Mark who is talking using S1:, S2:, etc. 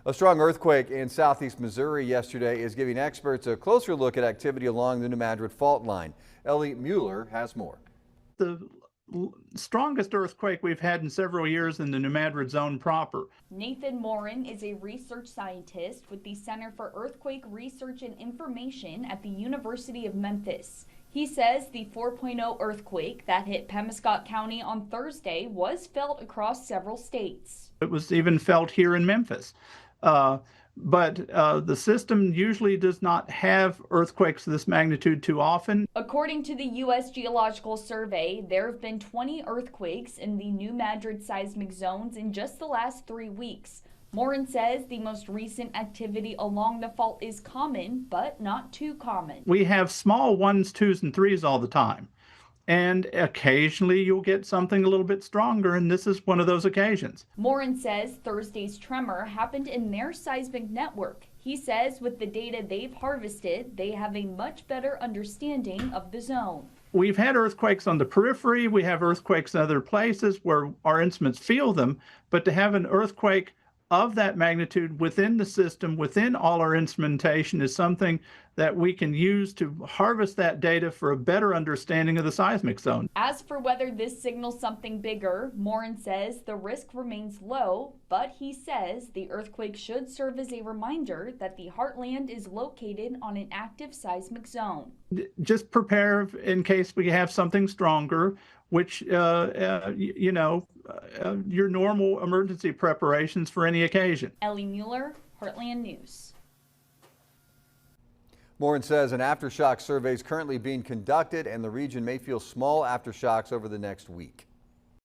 S1: A strong earthquake in southeast Missouri yesterday is giving experts a closer look at activity along the New Madrid fault line. Ellie Mueller has more.
S2: The strongest earthquake we've had in several years in the New Madrid zone proper.
S3: Nathan Morin is a research scientist with the Center for Earthquake Research and Information at the University of Memphis. He says the 4.0 earthquake that hit Pemiscot County on Thursday was felt across several states.
S2: It was even felt here in Memphis. But the system usually does not have earthquakes of this magnitude too often.
S3: According to the U.S. Geological Survey, there have been 20 earthquakes in the New Madrid seismic zones in just the last 3 weeks. Morin says the most recent activity along the fault is common, but not too common.
S2: We have small 1s, 2s, and 3s all the time. And occasionally you'll get something a little bit stronger, and this is one of those occasions.
S3: Morin says Thursday's tremor happened in their seismic network. He says with the data they've harvested, they have a much better understanding of the zone.
S2: We've had earthquakes on the periphery, we have earthquakes in other places where our instruments feel them, but to have an earthquake of that magnitude within the system, within all our instrumentation, is something that we can use to harvest that data for a better understanding of the seismic zone.
S3: As for whether this signals something bigger, Morin says the risk remains low, but he says the earthquake should serve as a reminder that the heartland is located on an active seismic zone.
S2: Just prepare in case we have something stronger, which, your normal emergency preparations for any occasion.
S3: Ellie Mueller, Heartland News.
S1: Morin says an aftershock survey is currently being conducted and the region may feel small aftershocks over the next week.